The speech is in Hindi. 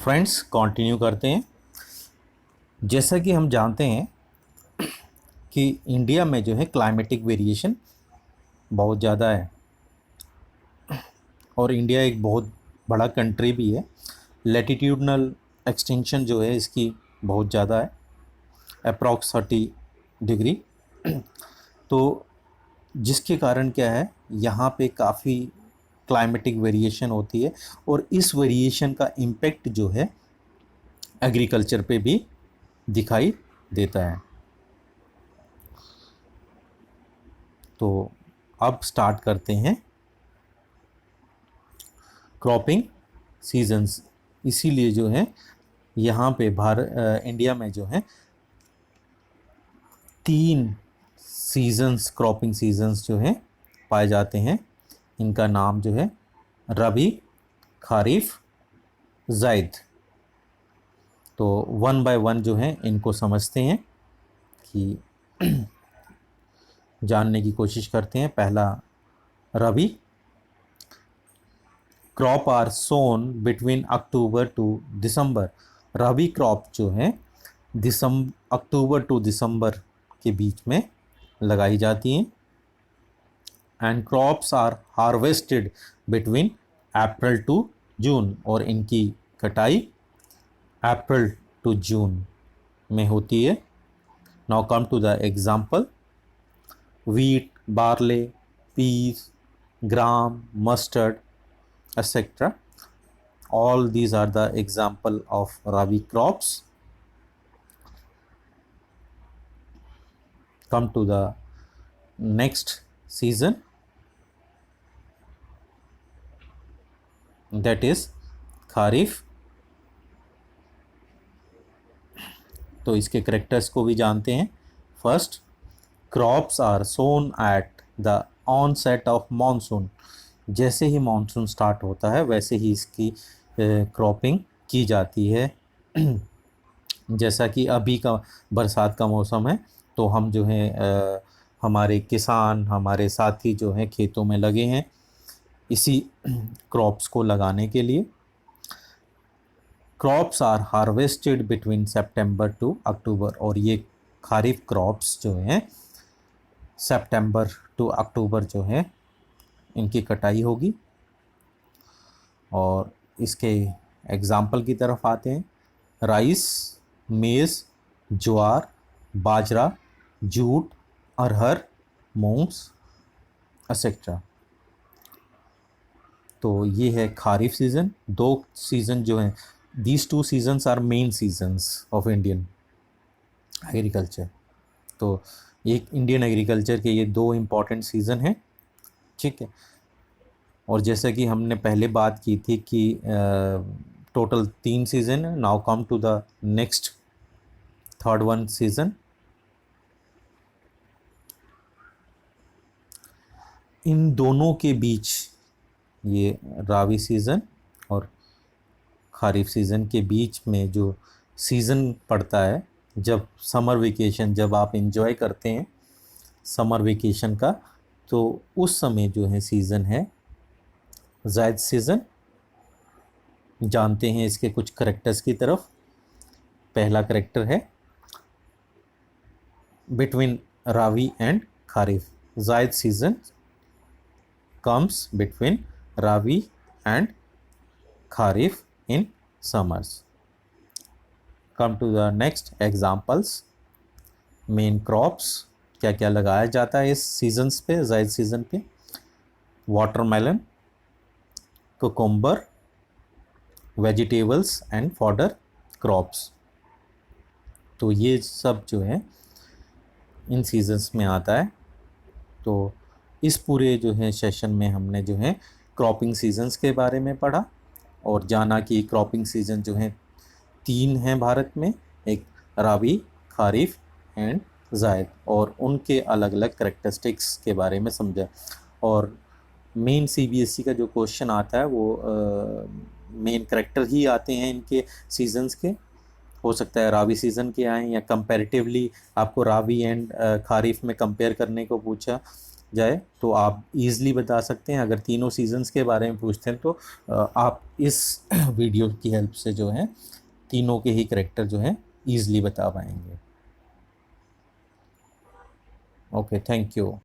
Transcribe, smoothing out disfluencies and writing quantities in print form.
फ्रेंड्स कंटिन्यू करते हैं। जैसा कि हम जानते हैं कि इंडिया में जो है क्लाइमेटिक वेरिएशन बहुत ज़्यादा है और इंडिया एक बहुत बड़ा कंट्री भी है। लैटिट्यूडनल एक्सटेंशन जो है इसकी बहुत ज़्यादा है, अप्रॉक्स 30 डिग्री। तो जिसके कारण क्या है, यहाँ पे काफ़ी क्लाइमेटिक वेरिएशन होती है और इस वेरिएशन का इम्पेक्ट जो है एग्रीकल्चर पे भी दिखाई देता है। तो अब स्टार्ट करते हैं क्रॉपिंग सीजन्स। इसीलिए जो है यहाँ पे इंडिया में जो है 3 सीजन्स, क्रॉपिंग सीजन्स जो है पाए जाते हैं। इनका नाम जो है रबी, खारिफ, ज़ैद। तो वन बाय वन जो है इनको समझते हैं कि जानने की कोशिश करते हैं। पहला rabi, crop are sown between October to December. Rabi crop जो है अक्टूबर टू दिसंबर के बीच में लगाई जाती हैं। And crops are harvested between April to June, और इनकी कटाई अप्रैल टू जून में होती है। Now come to the example: wheat, barley, peas, gram, mustard, etc. All these are the example of rabi crops. Come to the next season, that is kharif. तो इसके करेक्टर्स को भी जानते हैं। First, crops are sown at the onset of monsoon. जैसे ही मानसून स्टार्ट होता है वैसे ही इसकी क्रॉपिंग की जाती है। जैसा कि अभी का बरसात का मौसम है, तो हम जो है हमारे किसान, हमारे साथी जो हैं खेतों में लगे हैं इसी क्रॉप्स को लगाने के लिए। Crops are harvested between September to October, और ये खारिफ क्रॉप्स जो हैं सितंबर टू अक्टूबर जो है इनकी कटाई होगी। और इसके एग्ज़ाम्पल की तरफ आते हैं: राइस, मेज़, ज्वार, बाजरा, जूट, अरहर, मूंग्स, एक्सेट्रा। तो ये है खारिफ सीज़न। 2 सीज़न जो हैं, these 2 seasons are main seasons of Indian agriculture. तो एक इंडियन एग्रीकल्चर के ये 2 इम्पॉर्टेंट सीज़न हैं, ठीक है। और जैसा कि हमने पहले बात की थी कि टोटल 3 सीज़न है। Now come to the next third one season. इन दोनों के बीच, ये राबी सीज़न और खारिफ सीज़न के बीच में जो सीज़न पड़ता है, जब समर वेकेशन, जब आप एंजॉय करते हैं समर वेकेशन का, तो उस समय जो है सीज़न है ज़ैद सीज़न। जानते हैं इसके कुछ करेक्टर्स की तरफ। पहला करेक्टर है between Rabi and Kharif. Zaid season comes between Rabi and Kharif in summers. Come to the next examples. Main crops, क्या क्या लगाया जाता है इस सीजन्स पे, ज़ैद सीज़न पे: watermelon, cucumber, vegetables and fodder crops. तो ये सब जो है इन सीजन्स में आता है। तो इस पूरे जो है सेशन में हमने जो है क्रॉपिंग सीजन्स के बारे में पढ़ा और जाना कि क्रॉपिंग सीजन जो है 3 हैं भारत में, एक राबी, खारिफ एंड ज़ैद, और उनके अलग अलग करेक्टरिस्टिक्स के बारे में समझा। और मेन सीबीएसई का जो क्वेश्चन आता है वो मेन करेक्टर ही आते हैं इनके सीजन्स के। हो सकता है राबी सीज़न के आएँ, या कंपैरेटिवली आपको राबी एंड खारिफ में कंपेयर करने को पूछा, जाए तो आप इजीली बता सकते हैं। अगर तीनों सीजन्स के बारे में पूछते हैं तो आप इस वीडियो की हेल्प से जो है तीनों के ही करेक्टर जो है इजीली बता पाएंगे। Okay, thank you.